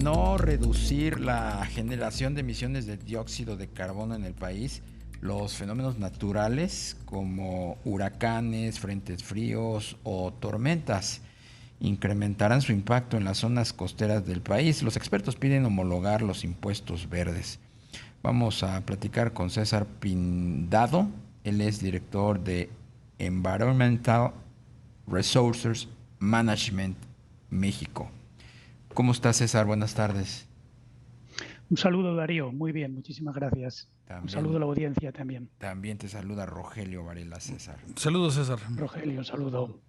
no reducir la generación de emisiones de dióxido de carbono en el país, los fenómenos naturales como huracanes, frentes fríos o tormentas incrementarán su impacto en las zonas costeras del país. Los expertos piden homologar los impuestos verdes. Vamos a platicar con César Pindado. Él es director de Environmental Resources Management México. ¿Cómo estás, César? Buenas tardes. Un saludo, Darío. Muy bien, muchísimas gracias. Un saludo También, a la audiencia también. también te saluda Rogelio Varela, César. Saludos, César. Rogelio, un saludo.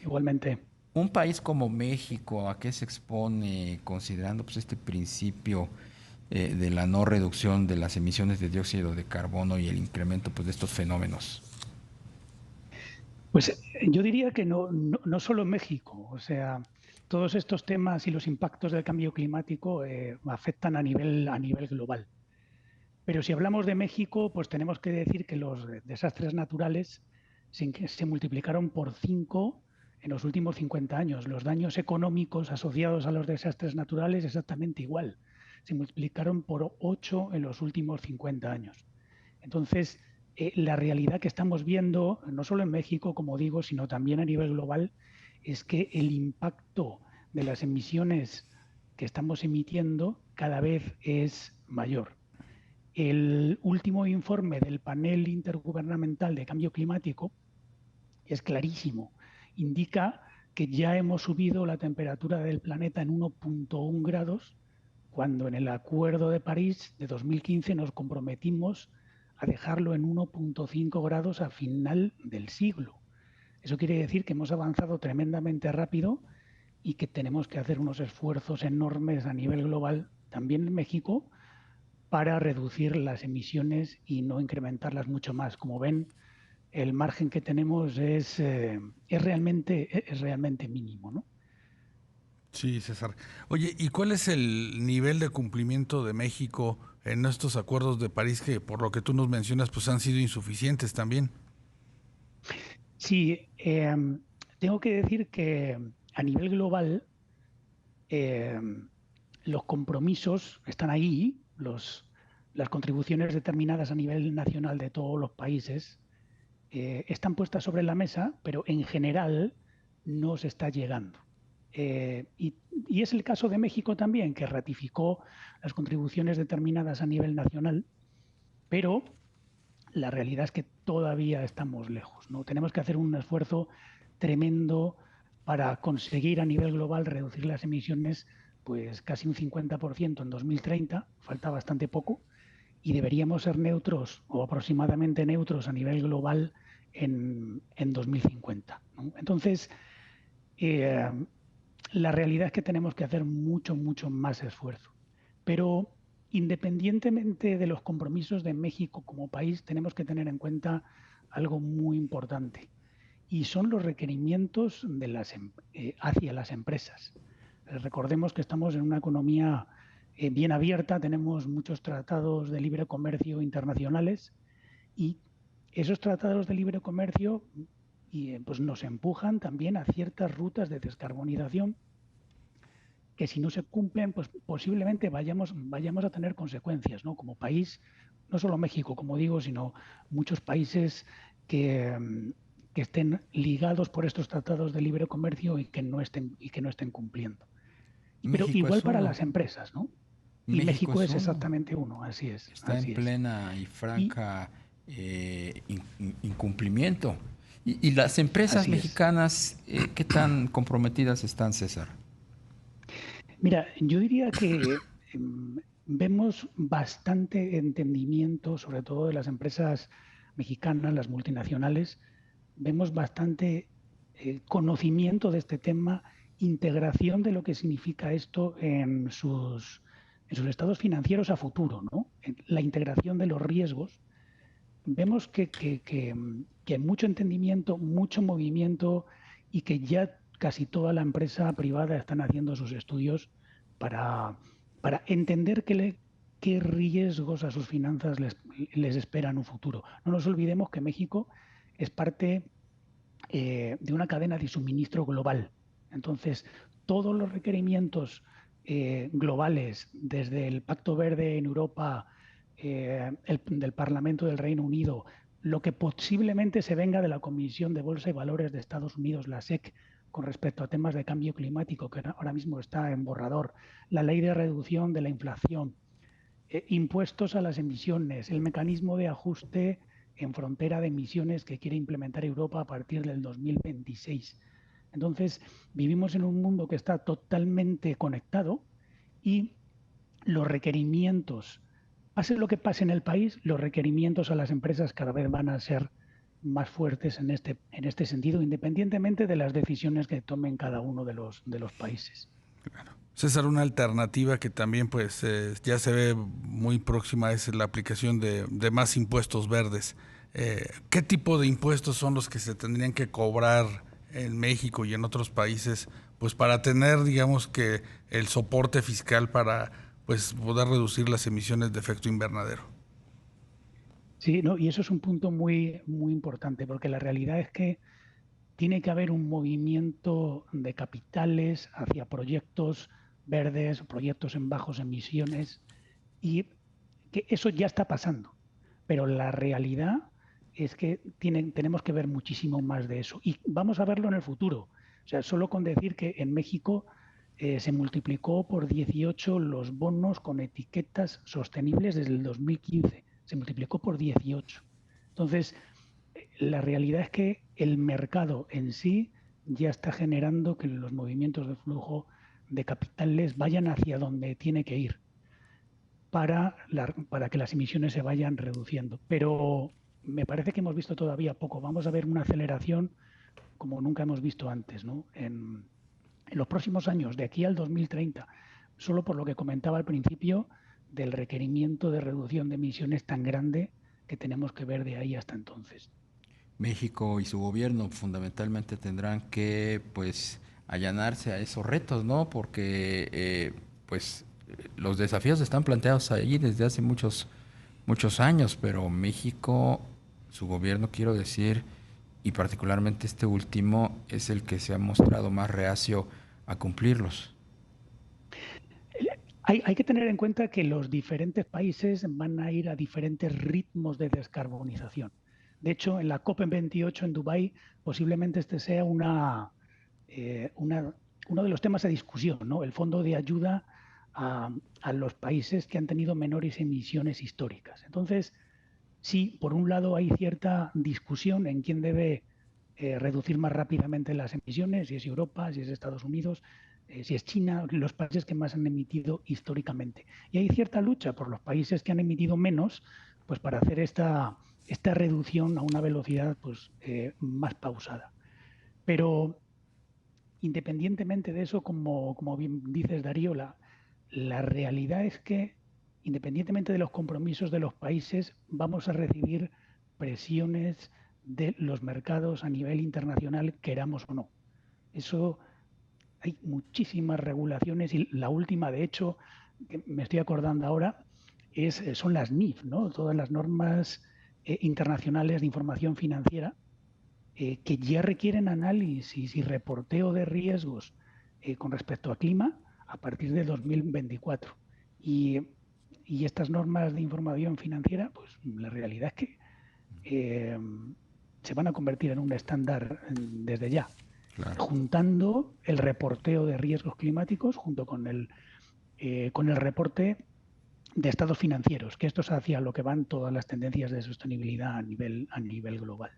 Igualmente. Un país como México, ¿a qué se expone considerando pues, este principio de la no reducción de las emisiones de dióxido de carbono y el incremento pues, de estos fenómenos? Pues yo diría que no solo en México. O sea, todos estos temas y los impactos del cambio climático afectan a nivel global. Pero si hablamos de México, pues tenemos que decir que los desastres naturales se multiplicaron por 5 en los últimos 50 años. Los daños económicos asociados a los desastres naturales exactamente igual. Se multiplicaron por 8 en los últimos 50 años. Entonces, la realidad que estamos viendo, no solo en México, como digo, sino también a nivel global, es que el impacto de las emisiones que estamos emitiendo cada vez es mayor. El último informe del panel intergubernamental de cambio climático es clarísimo. Indica que ya hemos subido la temperatura del planeta en 1,1 grados, cuando en el Acuerdo de París de 2015 nos comprometimos a dejarlo en 1,5 grados a final del siglo. Eso quiere decir que hemos avanzado tremendamente rápido y que tenemos que hacer unos esfuerzos enormes a nivel global, también en México, para reducir las emisiones y no incrementarlas mucho más. Como ven, el margen que tenemos es realmente mínimo, ¿no? Sí, César. Oye, ¿y cuál es el nivel de cumplimiento de México en estos acuerdos de París que, por lo que tú nos mencionas, pues han sido insuficientes también? Sí, tengo que decir que a nivel global eh, los compromisos están ahí, las contribuciones determinadas a nivel nacional de todos los países están puestas sobre la mesa, pero en general no se está llegando. Y es el caso de México también, que ratificó las contribuciones determinadas a nivel nacional, pero la realidad es que todavía estamos lejos, ¿no? Tenemos que hacer un esfuerzo tremendo para conseguir a nivel global reducir las emisiones, pues casi un 50% en 2030, falta bastante poco, y deberíamos ser neutros o aproximadamente neutros a nivel global en 2050, ¿no? Entonces, eh, la realidad es que tenemos que hacer mucho, mucho más esfuerzo. Pero independientemente de los compromisos de México como país, tenemos que tener en cuenta algo muy importante y son los requerimientos hacia las empresas. Recordemos que estamos en una economía bien abierta, tenemos muchos tratados de libre comercio internacionales y esos tratados de libre comercio pues nos empujan también a ciertas rutas de descarbonización que si no se cumplen, pues posiblemente vayamos a tener consecuencias, ¿no? Como país, no solo México, como digo, sino muchos países que, que estén ligados por estos tratados de libre comercio y que no estén cumpliendo. Pero México igual es para uno. las empresas, ¿no? Y México México es es uno. exactamente uno, así es, Está en así es. plena y Y franca incumplimiento. Y las empresas así es. mexicanas, ¿qué tan comprometidas están, César? Mira, yo diría que vemos bastante entendimiento, sobre todo de las empresas mexicanas, las multinacionales, vemos bastante conocimiento de este tema, integración de lo que significa esto en sus estados financieros a futuro, ¿no? La integración de los riesgos. Vemos que hay mucho entendimiento, mucho movimiento y que ya casi toda la empresa privada están haciendo sus estudios para, para entender qué riesgos a sus finanzas les espera en un futuro. No nos olvidemos que México es parte de una cadena de suministro global. Entonces, todos los requerimientos globales, desde el Pacto Verde en Europa, del Parlamento del Reino Unido, lo que posiblemente se venga de la Comisión de Bolsa y Valores de Estados Unidos, la SEC, con respecto a temas de cambio climático, que ahora mismo está en borrador, la ley de reducción de la inflación, impuestos a las emisiones, el mecanismo de ajuste en frontera de emisiones que quiere implementar Europa a partir del 2026. Entonces, vivimos en un mundo que está totalmente conectado y los requerimientos, pase lo que pase en el país, los requerimientos a las empresas cada vez van a ser más fuertes en este sentido, independientemente de las decisiones que tomen cada uno de los países. Claro. César, una alternativa que también pues ya se ve muy próxima es la aplicación de más impuestos verdes. ¿Qué tipo de impuestos son los que se tendrían que cobrar en México y en otros países pues para tener, digamos, que el soporte fiscal para pues poder reducir las emisiones de efecto invernadero? Sí, no, y eso es un punto muy, muy importante, porque la realidad es que tiene que haber un movimiento de capitales hacia proyectos verdes, proyectos en bajos emisiones, y que eso ya está pasando. Pero la realidad es que tenemos que ver muchísimo más de eso. Y vamos a verlo en el futuro. O sea, solo con decir que en México se multiplicó por 18 los bonos con etiquetas sostenibles desde el 2015. Se multiplicó por 18. Entonces, la realidad es que el mercado en sí ya está generando que los movimientos de flujo de capitales vayan hacia donde tiene que ir para que las emisiones se vayan reduciendo. Pero me parece que hemos visto todavía poco. Vamos a ver una aceleración como nunca hemos visto antes, ¿no? En los próximos años, de aquí al 2030, solo por lo que comentaba al principio del requerimiento de reducción de emisiones tan grande que tenemos que ver de ahí hasta entonces. México y su gobierno fundamentalmente tendrán que pues allanarse a esos retos, ¿no? Porque pues los desafíos están planteados allí desde hace muchos años, pero México, su gobierno quiero decir, y particularmente este último, es el que se ha mostrado más reacio a cumplirlos. Hay que tener en cuenta que los diferentes países van a ir a diferentes ritmos de descarbonización. De hecho, en la COP28 en Dubái, posiblemente este sea uno de los temas de discusión, ¿no? El fondo de ayuda a los países que han tenido menores emisiones históricas. Entonces, sí, por un lado hay cierta discusión en quién debe reducir más rápidamente las emisiones, si es Europa, si es Estados Unidos, si es China, los países que más han emitido históricamente. Y hay cierta lucha por los países que han emitido menos, pues para hacer esta reducción a una velocidad pues, más pausada. Pero independientemente de eso, como bien dices, Darío, la realidad es que independientemente de los compromisos de los países, vamos a recibir presiones de los mercados a nivel internacional, queramos o no. Eso hay muchísimas regulaciones y la última, de hecho, que me estoy acordando ahora, son las NIF, ¿no? Todas las normas internacionales de información financiera que ya requieren análisis y reporteo de riesgos con respecto a clima a partir de 2024. Y estas normas de información financiera, pues la realidad es que se van a convertir en un estándar desde ya, Claro. juntando el reporteo de riesgos climáticos junto con el reporte de estados financieros, que esto es hacia lo que van todas las tendencias de sostenibilidad a nivel global.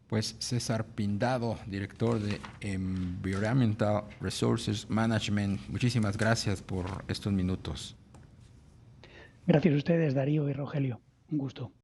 Pues César Pindado, director de Environmental Resources Management, muchísimas gracias por estos minutos. Gracias a ustedes, Darío y Rogelio. Un gusto.